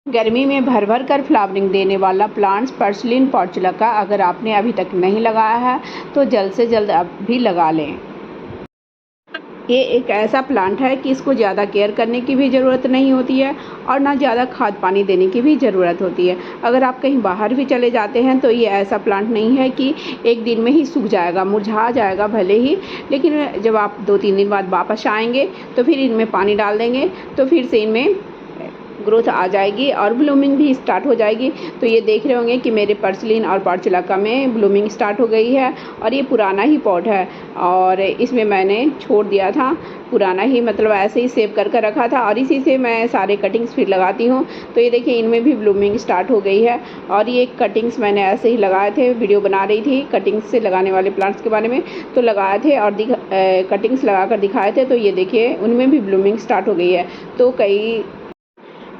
गर्मी में भर भर कर फ्लावरिंग देने वाला प्लांट्स पर्सिलिन पोर्चुलाका अगर आपने अभी तक नहीं लगाया है तो जल्द से जल्द अभी लगा लें। ये एक ऐसा प्लांट है कि इसको ज़्यादा केयर करने की भी ज़रूरत नहीं होती है और ना ज़्यादा खाद पानी देने की भी ज़रूरत होती है। अगर आप कहीं बाहर भी चले जाते हैं तो ये ऐसा प्लांट नहीं है कि एक दिन में ही सूख जाएगा, मुरझा जाएगा भले ही, लेकिन जब आप 2-3 दिन बाद वापस आएंगे तो फिर इनमें पानी डाल देंगे तो फिर से इनमें ग्रोथ आ जाएगी और ब्लूमिंग भी स्टार्ट हो जाएगी। तो ये देख रहे होंगे कि मेरे पर्सिलिन और पोर्चुलाका में ब्लूमिंग स्टार्ट हो गई है और ये पुराना ही पॉट है और इसमें मैंने छोड़ दिया था पुराना ही, मतलब ऐसे ही सेव कर रखा था और इसी से मैं सारे कटिंग्स फिर लगाती हूँ। तो ये देखिए इनमें भी ब्लूमिंग स्टार्ट हो गई है और ये कटिंग्स मैंने ऐसे ही लगाए थे, वीडियो बना रही थी कटिंग्स से लगाने वाले प्लांट्स के बारे में, तो लगाए थे और कटिंग्स लगा कर दिखाए थे। तो ये देखिए उनमें भी ब्लूमिंग स्टार्ट हो गई है। तो कई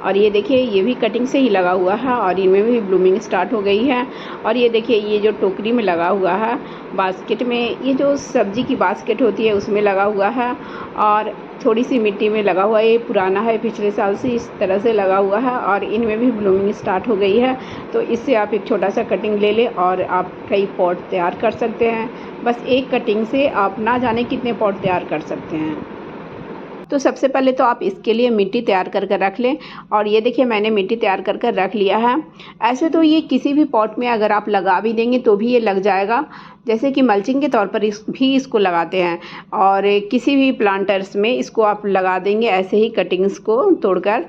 और ये देखिए ये भी कटिंग से ही लगा हुआ है और इनमें भी ब्लूमिंग स्टार्ट हो गई है। और ये देखिए ये जो टोकरी में लगा हुआ है बास्केट में, ये जो सब्ज़ी की बास्केट होती है उसमें लगा हुआ है और थोड़ी सी मिट्टी में लगा हुआ है। ये पुराना है, पिछले साल से इस तरह से लगा हुआ है और इनमें भी ब्लूमिंग स्टार्ट हो गई है। तो इससे आप एक छोटा सा कटिंग ले लें और आप कई पॉट तैयार कर सकते हैं। बस एक कटिंग से आप ना जाने कितने पॉट तैयार कर सकते हैं। तो सबसे पहले तो आप इसके लिए मिट्टी तैयार कर रख लें और ये देखिए मैंने मिट्टी तैयार कर रख लिया है। ऐसे तो ये किसी भी पॉट में अगर आप लगा भी देंगे तो भी ये लग जाएगा, जैसे कि मल्चिंग के तौर पर इसको लगाते हैं और किसी भी प्लांटर्स में इसको आप लगा देंगे ऐसे ही कटिंग्स को तोड़कर,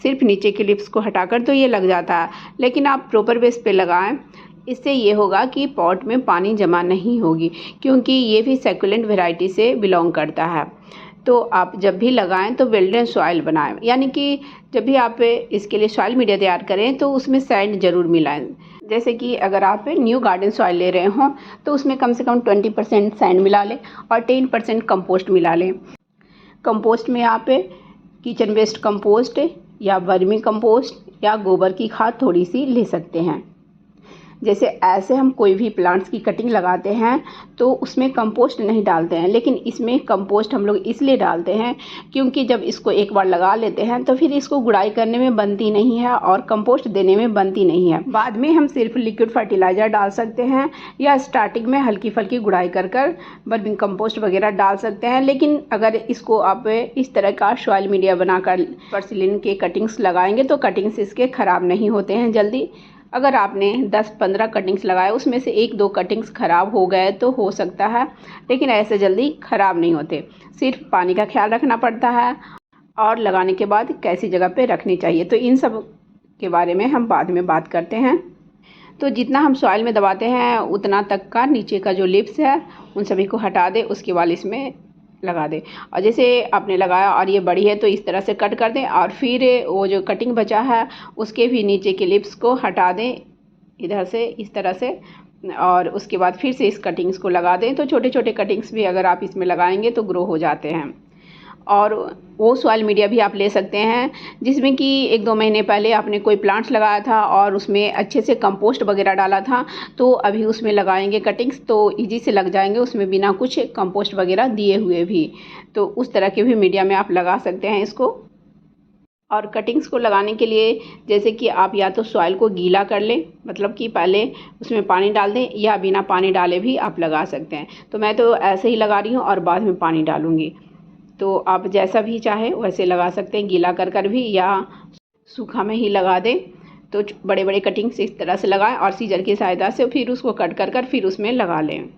सिर्फ नीचे के लिप्स को हटाकर, तो ये लग जाता है। लेकिन आप प्रॉपर बेस पे लगाएं, इससे ये होगा कि पॉट में पानी जमा नहीं होगी, क्योंकि ये भी सैकुलेंट वैरायटी से बिलोंग करता है। तो आप जब भी लगाएं तो वेल्डेन सॉइल बनाएं, यानी कि जब भी आप इसके लिए सॉइल मीडिया तैयार करें तो उसमें सैंड ज़रूर मिलाएं। जैसे कि अगर आप न्यू गार्डन सॉइल ले रहे हों तो उसमें कम से कम 20% सैंड मिला लें और 10% कंपोस्ट मिला लें। कंपोस्ट में आप किचन वेस्ट कंपोस्ट या वर्मी कंपोस्ट या गोबर की खाद थोड़ी सी ले सकते हैं। जैसे ऐसे हम कोई भी प्लांट्स की कटिंग लगाते हैं तो उसमें कंपोस्ट नहीं डालते हैं, लेकिन इसमें कंपोस्ट हम लोग इसलिए डालते हैं क्योंकि जब इसको एक बार लगा लेते हैं तो फिर इसको गुड़ाई करने में बनती नहीं है और कंपोस्ट देने में बनती नहीं है। बाद में हम सिर्फ लिक्विड फर्टिलाइज़र डाल सकते हैं या स्टार्टिंग में हल्की फुल्की गुड़ाई कर वर्मी कंपोस्ट वगैरह डाल सकते हैं। लेकिन अगर इसको आप इस तरह का सॉइल मीडिया बनाकर पर्सिलिन के कटिंग्स लगाएंगे तो कटिंग्स इसके ख़राब नहीं होते हैं जल्दी। अगर आपने 10-15 कटिंग्स लगाए उसमें से 1-2 कटिंग्स ख़राब हो गए तो हो सकता है, लेकिन ऐसे जल्दी ख़राब नहीं होते। सिर्फ पानी का ख्याल रखना पड़ता है और लगाने के बाद कैसी जगह पे रखनी चाहिए, तो इन सब के बारे में हम बाद में बात करते हैं। तो जितना हम सॉइल में दबाते हैं उतना तक का नीचे का जो लिप्स है उन सभी को हटा दें, उसके बाद इसमें लगा दें। और जैसे आपने लगाया और ये बड़ी है तो इस तरह से कट कर दें और फिर वो जो कटिंग बचा है उसके भी नीचे के लिप्स को हटा दें इधर से इस तरह से, और उसके बाद फिर से इस कटिंग्स को लगा दें। तो छोटे छोटे कटिंग्स भी अगर आप इसमें लगाएंगे तो ग्रो हो जाते हैं। और वो सॉइल मीडिया भी आप ले सकते हैं जिसमें कि 1-2 महीने पहले आपने कोई प्लांट्स लगाया था और उसमें अच्छे से कंपोस्ट वगैरह डाला था, तो अभी उसमें लगाएंगे कटिंग्स तो इजी से लग जाएंगे, उसमें बिना कुछ कंपोस्ट वगैरह दिए हुए भी। तो उस तरह के भी मीडिया में आप लगा सकते हैं इसको। और कटिंग्स को लगाने के लिए जैसे कि आप या तो सॉइल को गीला कर लें, मतलब कि पहले उसमें पानी डाल दें, या बिना पानी डाले भी आप लगा सकते हैं। तो मैं तो ऐसे ही लगा रही हूँ और बाद में पानी डालूँगी। तो आप जैसा भी चाहे वैसे लगा सकते हैं, गीला कर भी या सूखा में ही लगा दें। तो बड़े बड़े कटिंग्स इस तरह से लगाएं और सीजर की सहायता से फिर उसको कट कर फिर उसमें लगा लें।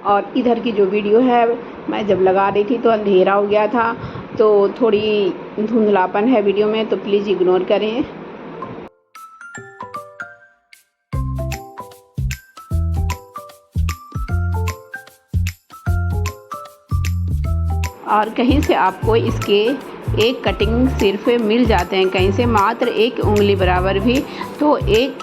और इधर की जो वीडियो है मैं जब लगा रही थी तो अंधेरा हो गया था, तो थोड़ी धुंधलापन है वीडियो में, तो प्लीज़ इग्नोर करें। और कहीं से आपको इसके एक कटिंग सिर्फ मिल जाते हैं, कहीं से मात्र 1 उंगली बराबर भी। तो एक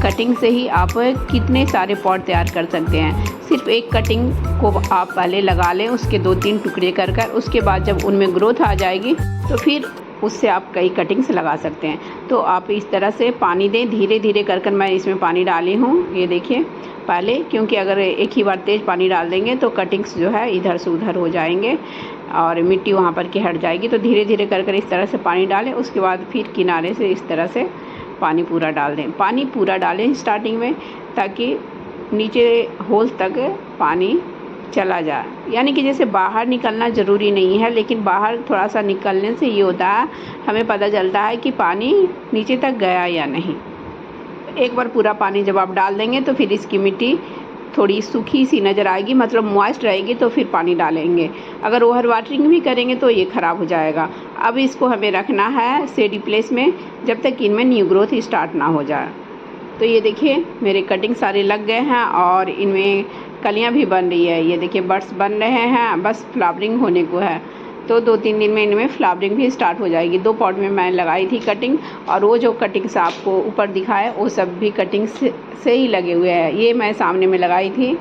कटिंग से ही आप कितने सारे पॉट तैयार कर सकते हैं। सिर्फ एक कटिंग को आप पहले लगा लें, उसके 2-3 टुकड़े कर उसके बाद जब उनमें ग्रोथ आ जाएगी तो फिर उससे आप कई कटिंग्स लगा सकते हैं। तो आप इस तरह से पानी दें, धीरे धीरे कर मैं इसमें पानी डाली हूँ, ये देखिए पहले, क्योंकि अगर एक ही बार तेज़ पानी डाल देंगे तो कटिंग्स जो है इधर से उधर हो जाएंगे और मिट्टी वहाँ पर की हट जाएगी। तो धीरे धीरे कर इस तरह से पानी डालें, उसके बाद फिर किनारे से इस तरह से पानी पूरा डाल दें। पानी पूरा डालें स्टार्टिंग में, ताकि नीचे होल तक पानी चला जाए। यानी कि जैसे बाहर निकलना ज़रूरी नहीं है, लेकिन बाहर थोड़ा सा निकलने से ये होता है, हमें पता चलता है कि पानी नीचे तक गया या नहीं। एक बार पूरा पानी जब आप डाल देंगे तो फिर इसकी मिट्टी थोड़ी सूखी सी नज़र आएगी, मतलब मॉइस्ट रहेगी, तो फिर पानी डालेंगे। अगर ओवर वाटरिंग भी करेंगे तो ये ख़राब हो जाएगा। अब इसको हमें रखना है शेडी प्लेस में, जब तक इनमें न्यू ग्रोथ स्टार्ट ना हो जाए। तो ये देखिए मेरे कटिंग सारे लग गए हैं और इनमें कलियां भी बन रही है। ये देखिए बड्स बन रहे हैं, बस फ्लावरिंग होने को है। तो 2-3 दिन में इनमें फ्लावरिंग भी स्टार्ट हो जाएगी। 2 पॉट में मैं लगाई थी कटिंग, और वो जो कटिंग्स आपको ऊपर दिखाए वो सब भी कटिंग से ही लगे हुए हैं। ये मैं सामने में लगाई थी।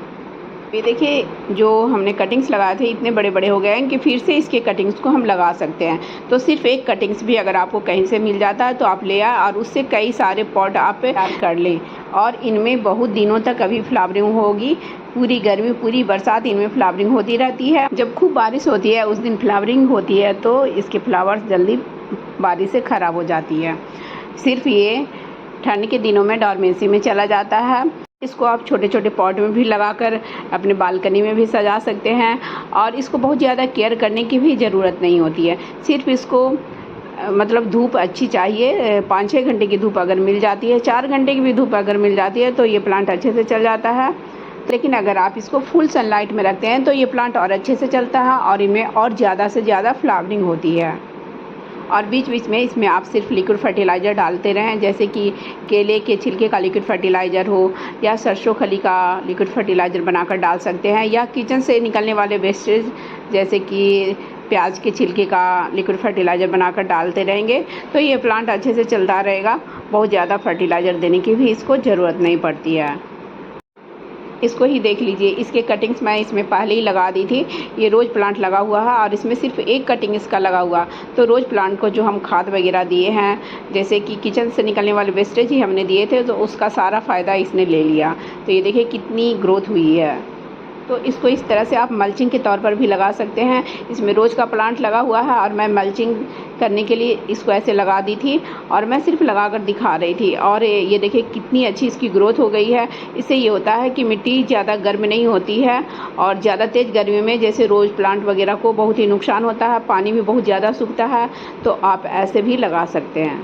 ये देखिए जो हमने कटिंग्स लगाए थे इतने बड़े बड़े हो गए हैं कि फिर से इसके कटिंग्स को हम लगा सकते हैं। तो सिर्फ एक कटिंग्स भी अगर आपको कहीं से मिल जाता है तो आप ले आए और उससे कई सारे पॉट आप तैयार कर लें, और इनमें बहुत दिनों तक अभी फ्लावरिंग होगी। पूरी गर्मी पूरी बरसात इनमें फ्लावरिंग होती रहती है। जब खूब बारिश होती है उस दिन फ्लावरिंग होती है, तो इसके फ्लावर्स जल्दी बारिश से ख़राब हो जाती है। सिर्फ ये ठंड के दिनों में डॉर्मेंसी में चला जाता है। इसको आप छोटे छोटे पॉट में भी लगाकर अपने बालकनी में भी सजा सकते हैं, और इसको बहुत ज़्यादा केयर करने की भी ज़रूरत नहीं होती है। सिर्फ इसको मतलब धूप अच्छी चाहिए। 5-6 घंटे की धूप अगर मिल जाती है, 4 घंटे की भी धूप अगर मिल जाती है, तो ये प्लांट अच्छे से चल जाता है। लेकिन अगर आप इसको फुल सनलाइट में रखते हैं तो ये प्लांट और अच्छे से चलता है, और इनमें और ज़्यादा से ज़्यादा फ्लावरिंग होती है। और बीच बीच में इसमें आप सिर्फ लिक्विड फर्टिलाइज़र डालते रहें, जैसे कि केले के छिलके का लिक्विड फर्टिलाइज़र हो, या सरसों खली का लिक्विड फर्टिलाइज़र बनाकर डाल सकते हैं, या किचन से निकलने वाले वेस्टेज जैसे कि प्याज के छिलके का लिक्विड फर्टिलाइज़र बनाकर डालते रहेंगे, तो ये प्लांट अच्छे से चलता रहेगा। बहुत ज़्यादा फर्टिलाइज़र देने की भी इसको ज़रूरत नहीं पड़ती है। इसको ही देख लीजिए, इसके कटिंग्स मैं इसमें पहले ही लगा दी थी। ये रोज़ प्लांट लगा हुआ है और इसमें सिर्फ एक कटिंग इसका लगा हुआ। तो रोज़ प्लांट को जो हम खाद वगैरह दिए हैं, जैसे कि किचन से निकलने वाले वेस्टेज ही हमने दिए थे, तो उसका सारा फ़ायदा इसने ले लिया। तो ये देखिए कितनी ग्रोथ हुई है। तो इसको इस तरह से आप मल्चिंग के तौर पर भी लगा सकते हैं। इसमें रोज़ का प्लांट लगा हुआ है और मैं मल्चिंग करने के लिए इसको ऐसे लगा दी थी, और मैं सिर्फ लगाकर दिखा रही थी। और ये देखिए कितनी अच्छी इसकी ग्रोथ हो गई है। इससे ये होता है कि मिट्टी ज़्यादा गर्म नहीं होती है, और ज़्यादा तेज़ गर्मी में जैसे रोज़ प्लांट वगैरह को बहुत ही नुकसान होता है, पानी भी बहुत ज़्यादा सूखता है, तो आप ऐसे भी लगा सकते हैं।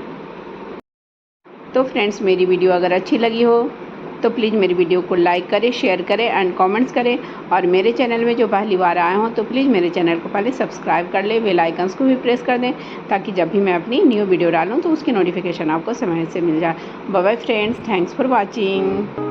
तो फ्रेंड्स, मेरी वीडियो अगर अच्छी लगी हो तो प्लीज़ मेरी वीडियो को लाइक करें, शेयर करें एंड कमेंट्स करें। और मेरे चैनल में जो पहली बार आए हों तो प्लीज़ मेरे चैनल को पहले सब्सक्राइब कर लें, बेल आइकन्स को भी प्रेस कर दें, ताकि जब भी मैं अपनी न्यू वीडियो डालूँ तो उसकी नोटिफिकेशन आपको समय से मिल जाए। Bye bye friends, thanks for watching.